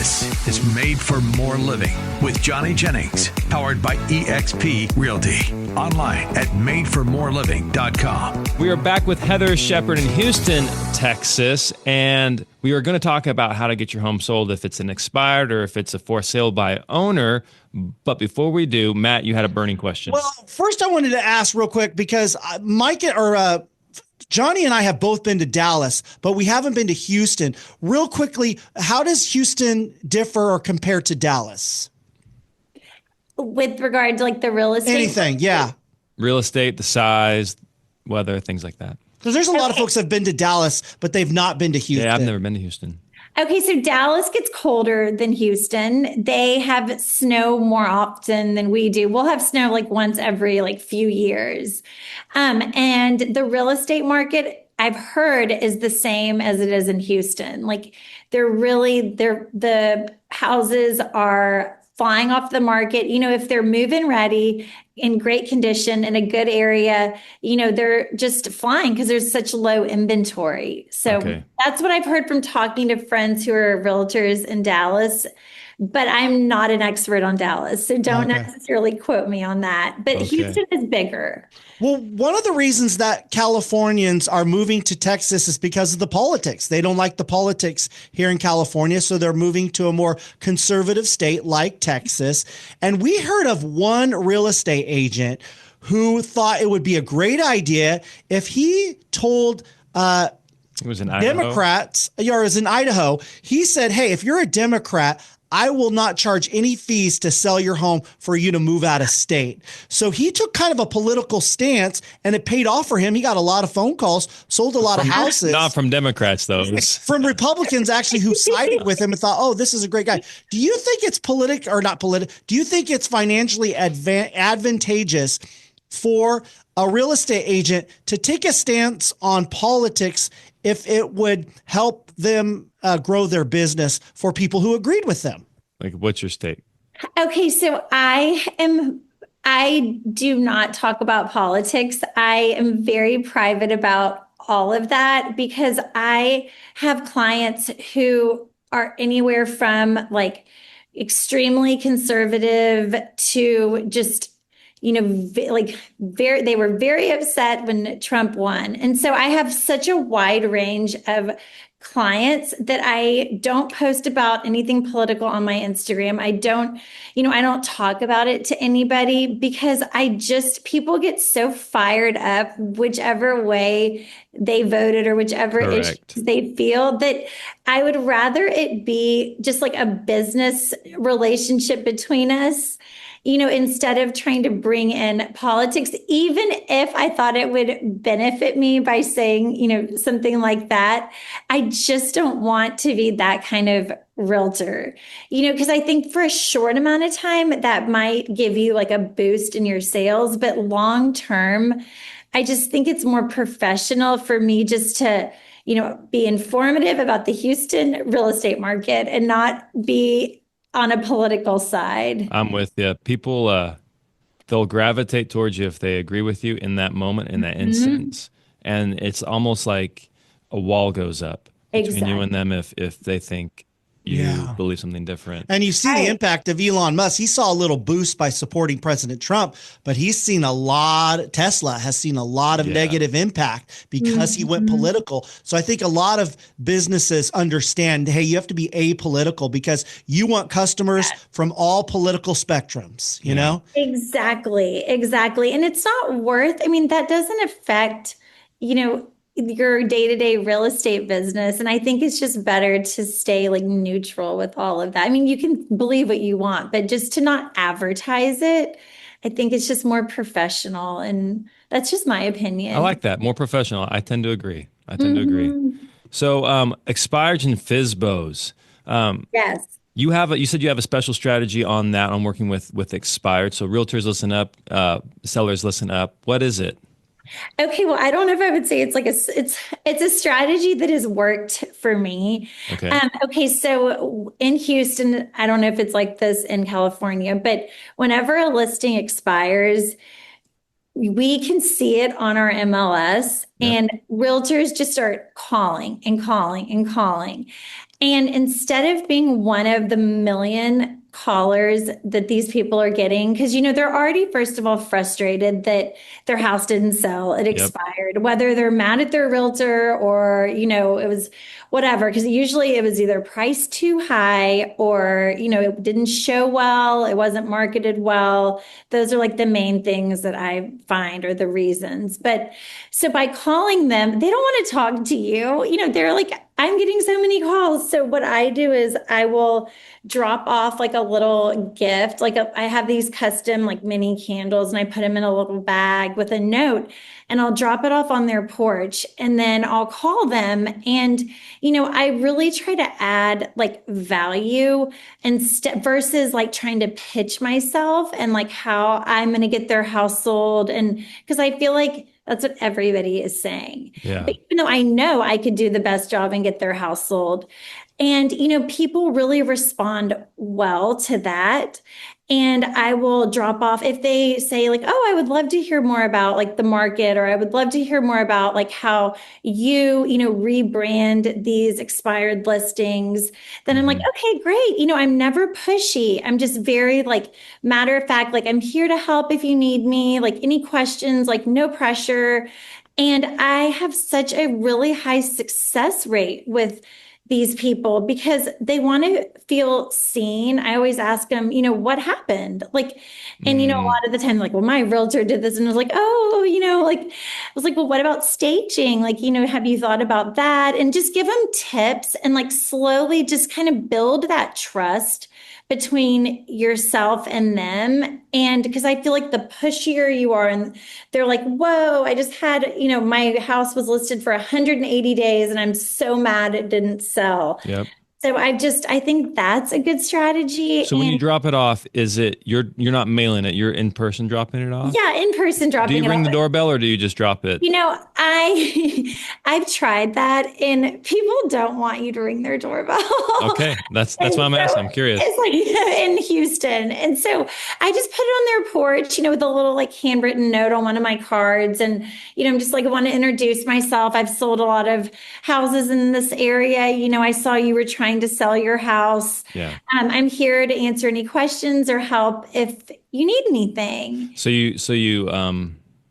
This is Made for More Living with Johnny Jennings, powered by eXp Realty. Online at madeformoreliving.com. We are back with Heather Shepard in Houston, Texas, and we are going to talk about how to get your home sold if it's an expired or if it's a for sale by owner. But before we do, Matt, you had a burning question. Well, first I wanted to ask real quick because Johnny and I have both been to Dallas, but we haven't been to Houston. Real quickly, how does Houston differ or compare to Dallas? With regard to like the real estate? Anything, yeah. Real estate, the size, weather, things like that. Because there's a lot of folks that have been to Dallas, but they've not been to Houston. Yeah, I've never been to Houston. Okay, so Dallas gets colder than Houston. They have snow more often than we do. We'll have snow like once every few years. And the real estate market, I've heard, is the same as it is in Houston. Like the houses are flying off the market. If they're move-in ready, in great condition, in a good area, they're just flying because there's such low inventory. So That's what I've heard from talking to friends who are realtors in Dallas. But I'm not an expert on Dallas, so don't necessarily quote me on that. But Houston is bigger. Well, one of the reasons that Californians are moving to Texas is because of the politics. They don't like the politics here in California, so they're moving to a more conservative state like Texas. And we heard of one real estate agent who thought it would be a great idea if he told it was in Democrats, or it was in Idaho. He said, hey, if you're a Democrat, I will not charge any fees to sell your home for you to move out of state. So he took kind of a political stance and it paid off for him. He got a lot of phone calls, sold a lot of houses. Not from Democrats, though. From Republicans actually who sided with him and thought, oh, this is a great guy. Do you think it's do you think it's financially advantageous for a real estate agent to take a stance on politics if it would help them grow their business for people who agreed with them? Like, what's your stake? Okay, so I do not talk about politics. I am very private about all of that because I have clients who are anywhere from extremely conservative to just they were very upset when Trump won. And so I have such a wide range of clients that I don't post about anything political on my Instagram. I don't talk about it to anybody because people get so fired up whichever way they voted or whichever issues they feel that I would rather it be just like a business relationship between us. Instead of trying to bring in politics, even if I thought it would benefit me by saying, something like that, I just don't want to be that kind of realtor, because I think for a short amount of time that might give you a boost in your sales. But long term, I just think it's more professional for me just to, be informative about the Houston real estate market and not be on a political side. I'm with you. People, they'll gravitate towards you if they agree with you in that moment, in that instance. And it's almost like a wall goes up between you and them if they think you believe something different. And you see the impact of Elon Musk. He saw a little boost by supporting President Trump, but Tesla has seen a lot of negative impact because he went political. So I think a lot of businesses understand, hey, you have to be apolitical because you want customers from all political spectrums, you know? Exactly. And it's not worth, that doesn't affect, your day-to-day real estate business. And I think it's just better to stay neutral with all of that. You can believe what you want, but just to not advertise it, I think it's just more professional. And that's just my opinion. I like that. More professional. I tend to agree. So expireds and FSBOs. Yes. You said you have a special strategy on that, on working with expired. So realtors listen up, sellers listen up. What is it? Okay, well, I don't know if I would say it's it's a strategy that has worked for me. Okay, so in Houston, I don't know if it's like this in California, but whenever a listing expires, we can see it on our MLS and realtors just start calling and calling and calling. And instead of being one of the million callers that these people are getting, because, they're already, first of all, frustrated that their house didn't sell, it Yep. expired, whether they're mad at their realtor or, it was whatever, because usually it was either priced too high or, it didn't show well, it wasn't marketed well. Those are like the main things that I find are the reasons. But so by calling them, they don't want to talk to you. They're like, I'm getting so many calls. So what I do is I will drop off like a little gift. I have these custom like mini candles and I put them in a little bag with a note and I'll drop it off on their porch and then I'll call them. And, I really try to add like value versus like trying to pitch myself and like how I'm going to get their house sold. And because I feel like that's what everybody is saying. Yeah. But even though I know I could do the best job and get their house sold. And, people really respond well to that. And I will drop off if they say like, oh, I would love to hear more about like the market, or I would love to hear more about like how you rebrand these expired listings. Then I'm like, okay, great. I'm never pushy. I'm just very like matter of fact, like I'm here to help if you need me, like any questions, like no pressure. And I have such a really high success rate with these people because they want to feel seen. I always ask them, what happened? Like, and, a lot of the time, like, well, my realtor did this. And I was like, oh, I was like, well, what about staging? Like, have you thought about that? And just give them tips and like slowly just kind of build that trust between yourself and them. And because I feel like the pushier you are, and they're like, whoa, I just had, my house was listed for 180 days and I'm so mad it didn't sell. Yep. So I think that's a good strategy. So when you drop it off, is it you're not mailing it, you're in person dropping it off? Yeah, in person dropping it off. Do you ring the doorbell or do you just drop it? I've tried that and people don't want you to ring their doorbell. Okay, that's why I'm asking. I'm curious. It's like in Houston. And so I just put it on their porch, with a little like handwritten note on one of my cards. And, I'm just like, I want to introduce myself. I've sold a lot of houses in this area. I saw you were trying to sell your house. Yeah. I'm here to answer any questions or help if you need anything. So you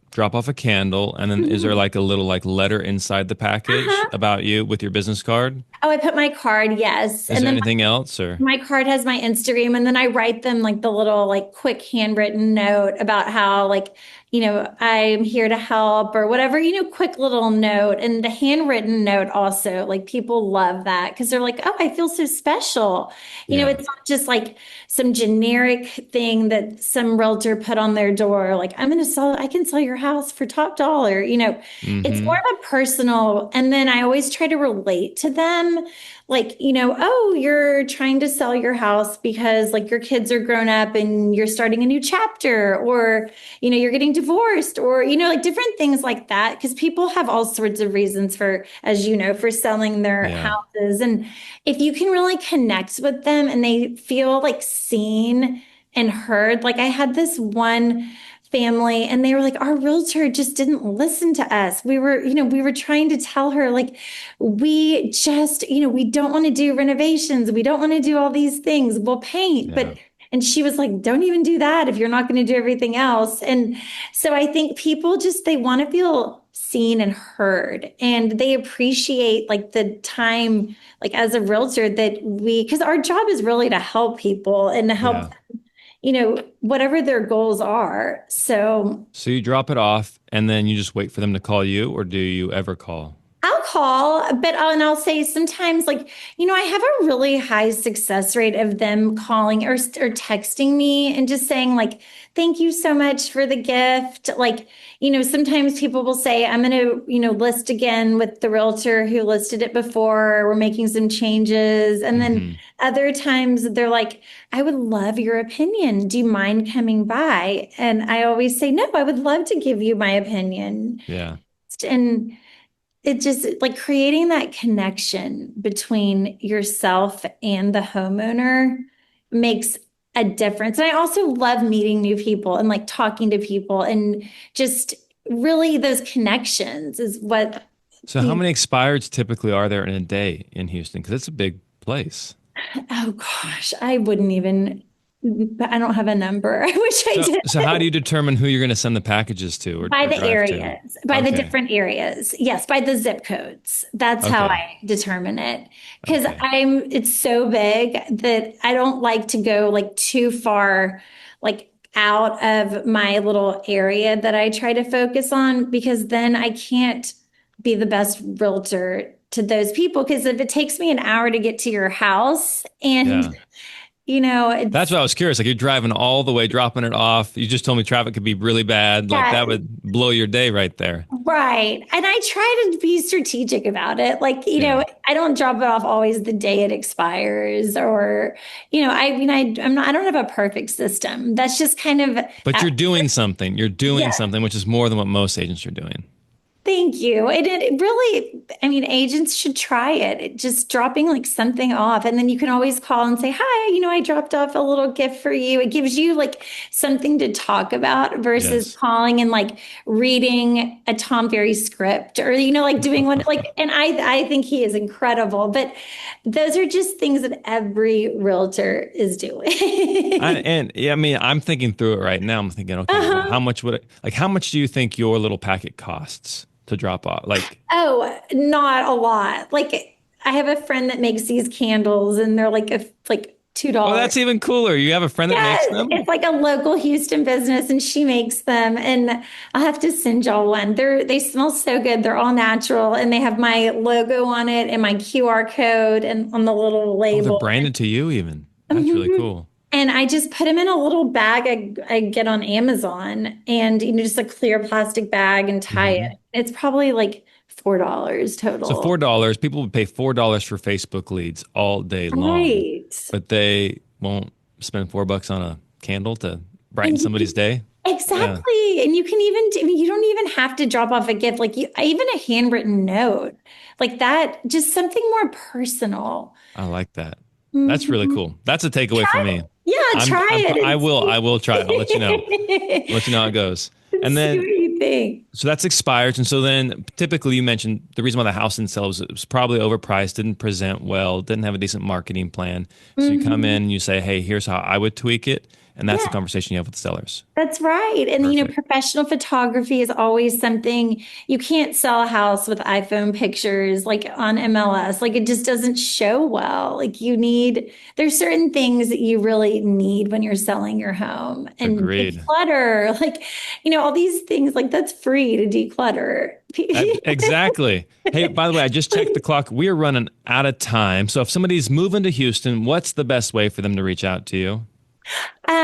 drop off a candle, and then is there like a little like letter inside the package about you with your business card? Oh, I put my card, yes. Is there anything else, or? My card has my Instagram, and then I write them like the little like quick handwritten note about how like, I'm here to help or whatever, quick little note. And the handwritten note also, like people love that because they're like, oh, I feel so special. It's not just like some generic thing that some realtor put on their door. Like, I can sell your house for top dollar. It's more of a personal. And then I always try to relate to them. Like, oh, you're trying to sell your house because like your kids are grown up and you're starting a new chapter, or, you're getting divorced, or, like different things like that. Because people have all sorts of reasons for, as for selling their houses. And if you can really connect with them and they feel like seen and heard, like I had this one family and they were like, our realtor just didn't listen to us. We were trying to tell her like, we just, we don't want to do renovations. We don't want to do all these things. We'll paint, and she was like, don't even do that if you're not going to do everything else. And so I think people they want to feel seen and heard, and they appreciate like the time, like as a realtor because our job is really to help people and to help them, whatever their goals are. So you drop it off and then you just wait for them to call you, or do you ever call? I'll call, but I'll say sometimes like, I have a really high success rate of them calling or texting me and just saying like, thank you so much for the gift. Like, sometimes people will say, I'm going to, list again with the realtor who listed it before. We're making some changes. And then other times they're like, I would love your opinion. Do you mind coming by? And I always say, no, I would love to give you my opinion. Yeah. And it just like creating that connection between yourself and the homeowner makes a difference. And I also love meeting new people and like talking to people, and just really those connections is what. So how many expireds typically are there in a day in Houston? Because it's a big place? Oh gosh, I wouldn't even. I don't have a number. I wish I did. So how do you determine who you're going to send the packages to, or By the drive areas, to? by the Okay. different areas. Yes, by the zip codes. That's how Okay. I determine it. Because Okay. it's so big that I don't like to go like too far, like out of my little area that I try to focus on, because then I can't be the best realtor to those people. Because if it takes me an hour to get to your house and, Yeah. That's it's, what I was curious. Like, you're driving all the way, dropping it off. You just told me traffic could be really bad. Like, yeah, that would blow your day right there. right. And I try to be strategic about it. Like, Yeah. I don't drop it off always the day it expires or, I don't have a perfect system. That's just kind of, But you're doing something. You're doing yeah. something, which is more than what most agents are doing. Thank you. And it really, agents should try it. Just dropping like something off. And then you can always call and say, hi, I dropped off a little gift for you. It gives you like something to talk about versus Yes. calling and like reading a Tom Ferry script or, like doing one like, and I think he is incredible. But those are just things that every realtor is doing. I'm thinking through it right now. I'm thinking, okay, well, how much how much do you think your little packet costs to drop off? Like, Oh, not a lot. Like I have a friend that makes these candles and they're like $2. oh, that's even cooler. You have a friend that makes Yes, them? it's like a local Houston business and she makes them. And I'll have to send y'all one. They smell so good. They're all natural and they have my logo on it and my QR code and on the little Oh, they're label. branded to you even. That's really cool. And I just put them in a little bag I get on Amazon and just a clear plastic bag and tie it. It's probably like $4 total. So $4, people would pay $4 for Facebook leads all day long, Right. but they won't spend $4 on a candle to brighten somebody's day. Exactly. And you can even, you don't even have to drop off a gift. Like even a handwritten note like that, just something more personal. I like that. That's really cool. That's a takeaway for me. Yeah, try it. I will try it. I'll let you know. I'll let you know how it goes. And See then, what you think. so that's expired. And so then typically you mentioned the reason why the house didn't sell was it was probably overpriced, didn't present well, didn't have a decent marketing plan. So you come in and you say, hey, here's how I would tweak it. And that's the conversation you have with the sellers. That's right. And, Perfect. professional photography is always something you can't sell a house with iPhone pictures like on MLS. Like it just doesn't show well. Like there's certain things that you really need when you're selling your home and Agreed. declutter, like, all these things like that's free to declutter. Exactly. Hey, by the way, I just checked the clock. We are running out of time. So if somebody's moving to Houston, what's the best way for them to reach out to you?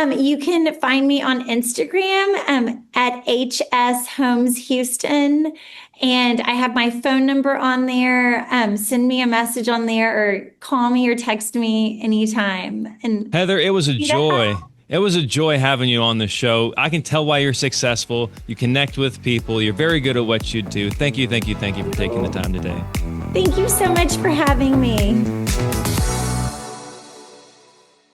You can find me on Instagram at HS Homes Houston, and I have my phone number on there. Send me a message on there, or call me or text me anytime. And Heather, it was a joy. It was a joy having you on the show. I can tell why you're successful. You connect with people. You're very good at what you do. Thank you for taking the time today. thank you so much for having me.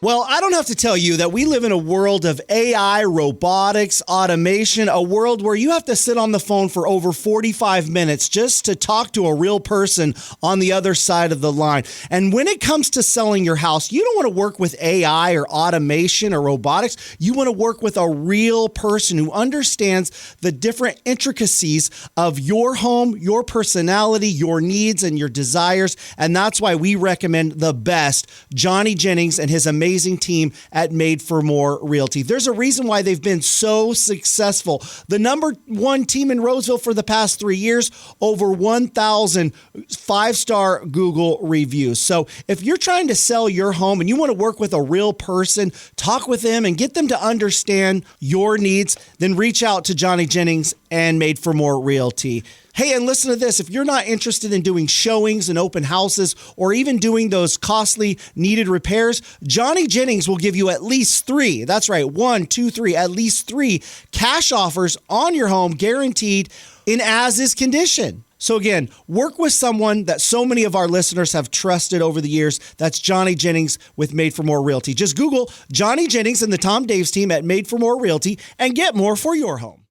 Well, I don't have to tell you that we live in a world of AI, robotics, automation, a world where you have to sit on the phone for over 45 minutes just to talk to a real person on the other side of the line. And when it comes to selling your house, you don't want to work with AI or automation or robotics. You want to work with a real person who understands the different intricacies of your home, your personality, your needs, and your desires. And that's why we recommend the best, Johnny Jennings and his amazing team at Made for More Realty. There's a reason why they've been so successful. The number one team in Roseville for the past 3 years, over 1,000 five-star Google reviews. So if you're trying to sell your home and you want to work with a real person, talk with them and get them to understand your needs, then reach out to Johnny Jennings and Made for More Realty. Hey, and listen to this. If you're not interested in doing showings and open houses or even doing those costly needed repairs, Johnny Jennings will give you at least 3. That's right. 1, 2, 3, at least 3 cash offers on your home guaranteed in as-is condition. So again, work with someone that so many of our listeners have trusted over the years. That's Johnny Jennings with Made for More Realty. Just Google Johnny Jennings and the Tom Daves team at Made for More Realty and get more for your home.